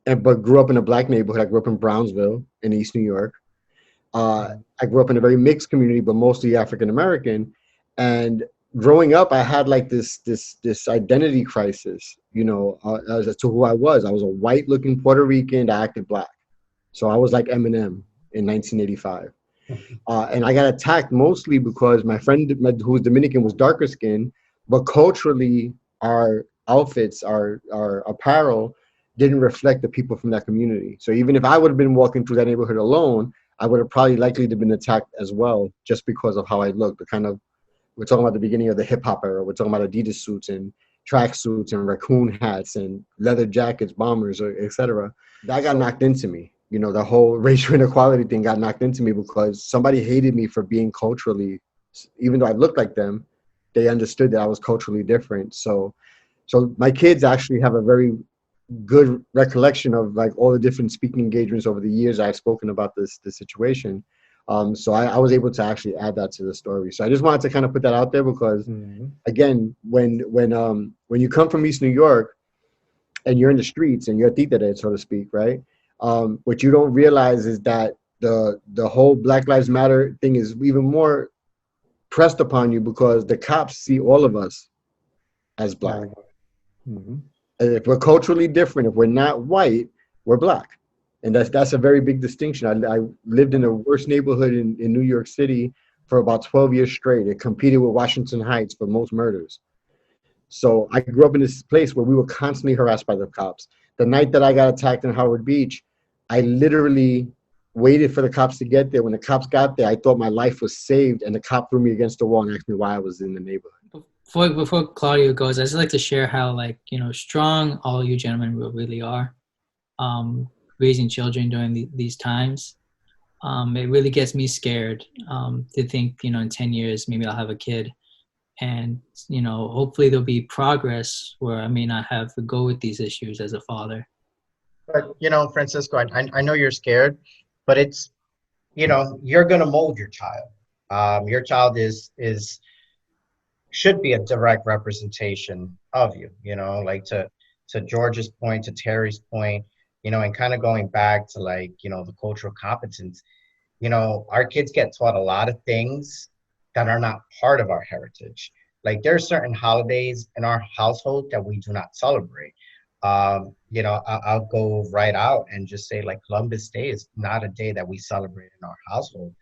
but grew up in a black neighborhood. I grew up in Brownsville in East New York. I grew up in a very mixed community, but mostly African American. And growing up, I had like this identity crisis, you know, as to who I was. I was a white-looking Puerto Rican that acted black. So I was like Eminem in 1985. And I got attacked mostly because my friend who was Dominican was darker skinned, but culturally our outfits, our apparel didn't reflect the people from that community. So even if I would have been walking through that neighborhood alone, I would have probably likely to been attacked as well, just because of how I looked. The kind of, we're talking about the beginning of the hip hop era. We're talking about Adidas suits and track suits and raccoon hats and leather jackets, bombers, etc. That got knocked into me. You know, the whole racial inequality thing got knocked into me because somebody hated me for being culturally, even though I looked like them, they understood that I was culturally different. So my kids actually have a very good recollection of like all the different speaking engagements over the years I've spoken about this situation. So I was able to actually add that to the story. So I just wanted to kind of put that out there because, again, when you come from East New York and you're in the streets and you're a titeret, so to speak, right? What you don't realize is that the whole Black Lives Matter thing is even more pressed upon you because the cops see all of us as black. If we're culturally different, if we're not white, we're black. And that's a very big distinction. I lived in the worst neighborhood in New York City for about 12 years straight. It competed with Washington Heights for most murders. So I grew up in this place where we were constantly harassed by the cops. The night that I got attacked in Howard Beach, I literally waited for the cops to get there. When the cops got there, I thought my life was saved, and the cop threw me against the wall and asked me why I was in the neighborhood. Before Claudio goes, I'd just like to share how, like, you know, strong all you gentlemen really are, raising children during these times. It really gets me scared to think, you know, in 10 years, maybe I'll have a kid. And, you know, hopefully there'll be progress where I may not have to go with these issues as a father. But, you know, Francisco, I know you're scared, but it's, you know, you're going to mold your child. Your child should be a direct representation of you, you know, like to George's point, to Terry's point, you know, and kind of going back to, like, you know, the cultural competence, you know, our kids get taught a lot of things that are not part of our heritage. Like, there are certain holidays in our household that we do not celebrate. You know, I'll go right out and just say, like, Columbus Day is not a day that we celebrate in our household.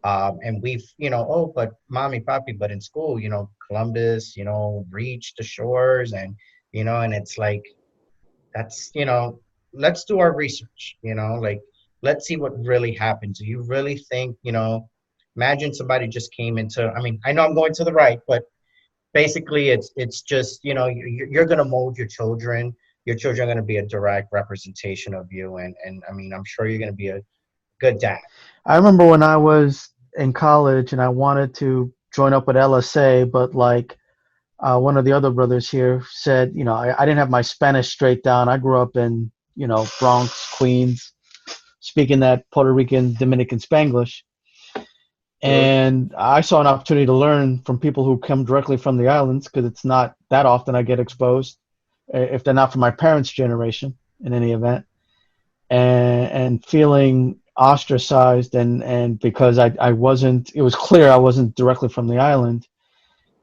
And we've, you know, oh, but mommy, papi, but in school, you know, Columbus, you know, reached the shores, and, you know, and it's like, that's, you know, let's do our research, you know, like, let's see what really happened. Do you really think, you know, imagine somebody just came into, I mean, I know I'm going to the right, but basically it's just, you know, you're going to mold your children. Your children are going to be a direct representation of you. And I mean, I'm sure you're going to be a good dad. I remember when I was in college and I wanted to join up with LSA, but like one of the other brothers here said, you know, I didn't have my Spanish straight down. I grew up in, you know, Bronx, Queens, speaking that Puerto Rican, Dominican Spanglish. And I saw an opportunity to learn from people who come directly from the islands, because it's not that often I get exposed, if they're not from my parents' generation in any event, and feeling ostracized and because I wasn't, it was clear I wasn't directly from the island.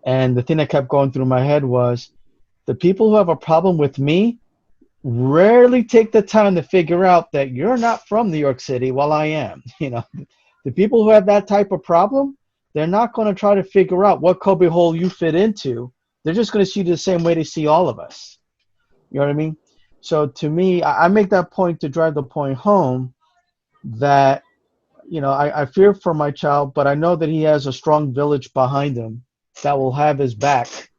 And the thing that kept going through my head was, the people who have a problem with me rarely take the time to figure out that you're not from New York City while I am. The people who have that type of problem, they're not going to try to figure out what cubby hole you fit into. They're just going to see you the same way they see all of us. You know what I mean? So to me, I make that point to drive the point home that, I fear for my child, but I know that he has a strong village behind him that will have his back,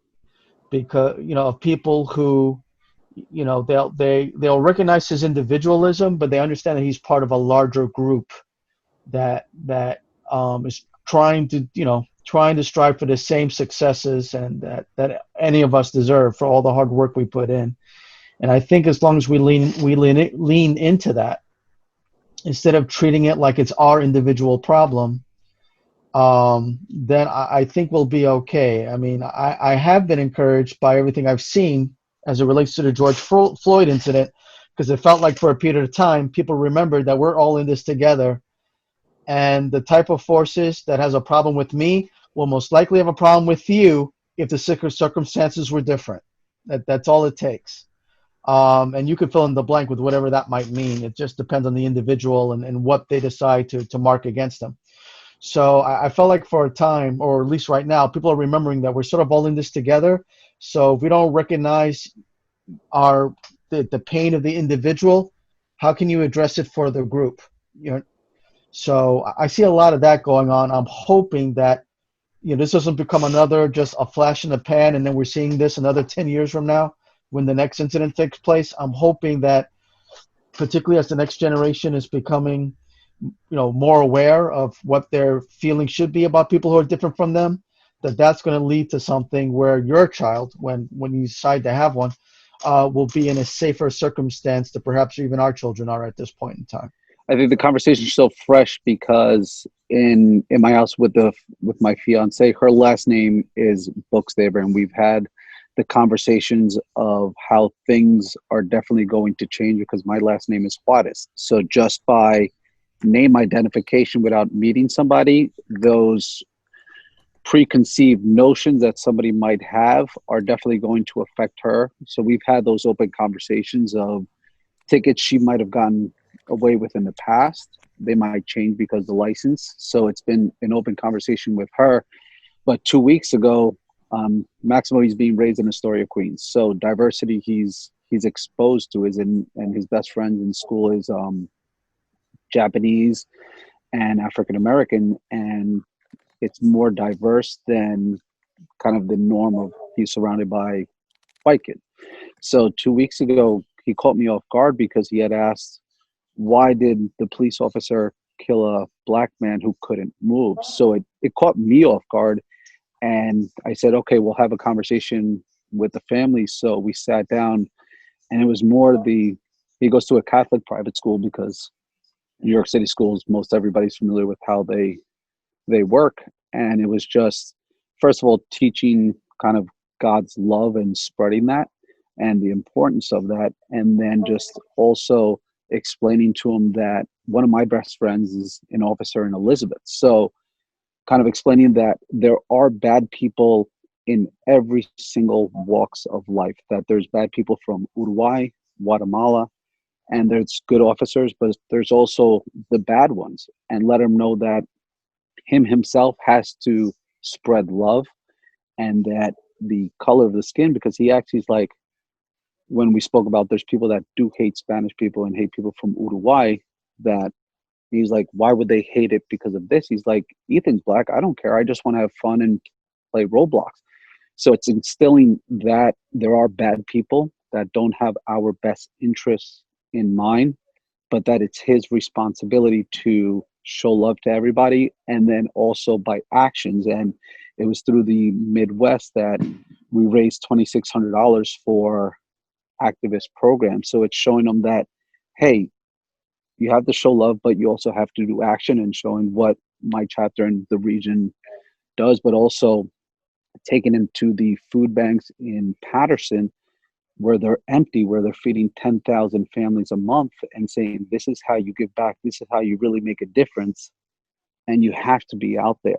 because, of people who, they'll recognize his individualism, but they understand that he's part of a larger group that is trying to strive for the same successes and that any of us deserve for all the hard work we put in. And I think as long as we lean into that, instead of treating it like it's our individual problem, then I think we'll be okay. I mean, I have been encouraged by everything I've seen as it relates to the George Floyd incident, because it felt like for a period of time, people remembered that we're all in this together. And the type of forces that has a problem with me will most likely have a problem with you if the circumstances were different. That's all it takes. And you could fill in the blank with whatever that might mean. It just depends on the individual and what they decide to mark against them. So I felt like for a time, or at least right now, people are remembering that we're sort of all in this together. So if we don't recognize the pain of the individual, how can you address it for the group? So I see a lot of that going on. I'm hoping that this doesn't become another just a flash in the pan, and then we're seeing this another 10 years from now when the next incident takes place. I'm hoping that, particularly as the next generation is becoming more aware of what their feelings should be about people who are different from them, that's going to lead to something where your child, when you decide to have one, will be in a safer circumstance than perhaps even our children are at this point in time. I think the conversation is so fresh because in my house with my fiance, her last name is Buxtaber, and we've had the conversations of how things are definitely going to change because my last name is Juarez. So just by name identification without meeting somebody, those preconceived notions that somebody might have are definitely going to affect her. So we've had those open conversations of tickets she might have gotten away with in the past. They might change because of the license. So it's been an open conversation with her. But 2 weeks ago, Maximo, he's being raised in Astoria, Queens. So diversity he's exposed to and his best friends in school is Japanese and African American, and it's more diverse than kind of the norm of he's surrounded by white kids. So 2 weeks ago, he caught me off guard because he had asked, why did the police officer kill a black man who couldn't move? So it caught me off guard. And I said, okay, we'll have a conversation with the family. So we sat down, and it was more he goes to a Catholic private school because New York City schools, most everybody's familiar with how they work. And it was just, first of all, teaching kind of God's love and spreading that and the importance of that. And then just also explaining to him that one of my best friends is an officer in Elizabeth. So kind of explaining that there are bad people in every single walks of life, that there's bad people from Uruguay, Guatemala, and there's good officers, but there's also the bad ones, and let him know that himself has to spread love, and that the color of the skin, because he actually is like, when we spoke about there's people that do hate Spanish people and hate people from Uruguay, that he's like, why would they hate it because of this? He's like, Ethan's black. I don't care. I just want to have fun and play Roblox. So it's instilling that there are bad people that don't have our best interests in mind, but that it's his responsibility to show love to everybody. And then also by actions. And it was through the Midwest that we raised $2,600 for activist programs. So it's showing them that, hey, you have to show love, but you also have to do action, and showing what my chapter in the region does, but also taking them to the food banks in Patterson where they're empty, where they're feeding 10,000 families a month, and saying, this is how you give back. This is how you really make a difference. And you have to be out there.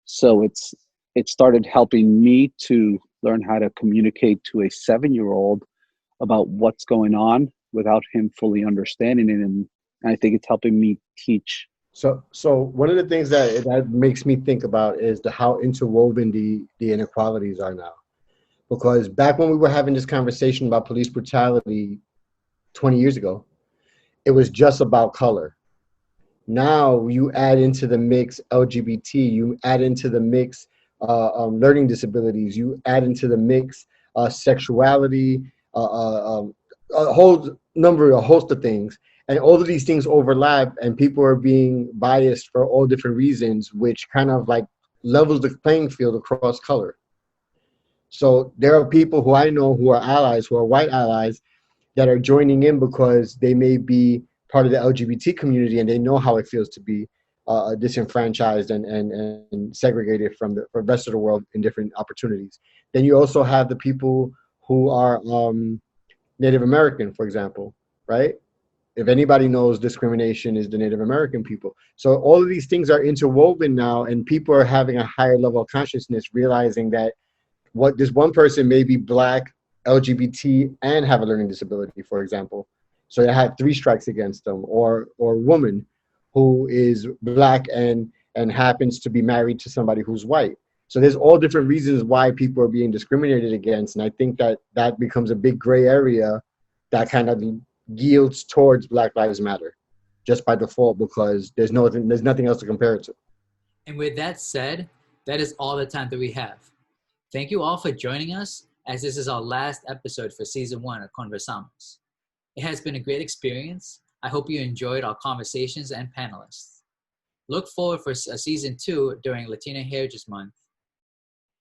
So it started helping me to learn how to communicate to a 7-year-old about what's going on without him fully understanding it. And I think it's helping me teach. So one of the things that makes me think about is how interwoven the inequalities are now. Because back when we were having this conversation about police brutality 20 years ago, it was just about color. Now you add into the mix LGBT, you add into the mix learning disabilities, you add into the mix sexuality, a host of things. And all of these things overlap, and people are being biased for all different reasons, which kind of like levels the playing field across color. So there are people who I know who are allies, who are white allies, that are joining in because they may be part of the LGBT community and they know how it feels to be disenfranchised and segregated from the rest of the world in different opportunities. Then you also have the people who are Native American, for example, right? If anybody knows discrimination is the Native American people. So all of these things are interwoven now, and people are having a higher level of consciousness, realizing that what this one person may be Black, LGBT, and have a learning disability, for example. So they have 3 strikes against them, or a woman who is Black and happens to be married to somebody who's white. So there's all different reasons why people are being discriminated against. And I think that becomes a big gray area that kind of yields towards Black Lives Matter just by default, because there's nothing else to compare it to. And with that said, that is all the time that we have. Thank you all for joining us, as this is our last episode for season 1 of Conversamos. It has been a great experience. I hope you enjoyed our conversations and panelists. Look forward for a season 2 during Latina Heritage Month.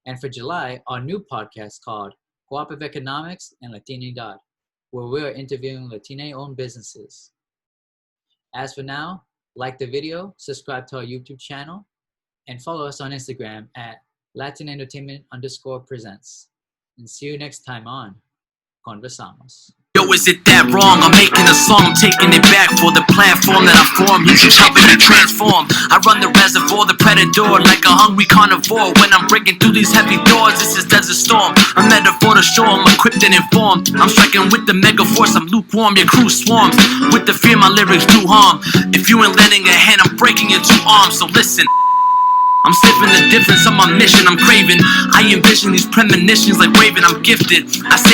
And for July, our new podcast called Cooperative Economics and Latinidad, where we are interviewing Latina-owned businesses. As for now, like the video, subscribe to our YouTube channel, and follow us on Instagram at LatinEntertainment_presents. And see you next time on Conversamos. Yo, is it that wrong? I'm making a song, I'm taking it back for the platform that I formed. He's helping me transform. I run the reservoir, the predator, like a hungry carnivore. When I'm breaking through these heavy doors, this is Desert Storm. A metaphor to show I'm equipped and informed. I'm striking with the mega force, I'm lukewarm, your crew swarms. With the fear, my lyrics do harm. If you ain't lending a hand, I'm breaking your 2 arms. So listen, I'm sniffing the difference on my mission, I'm craving. I envision these premonitions like Raven, I'm gifted. I say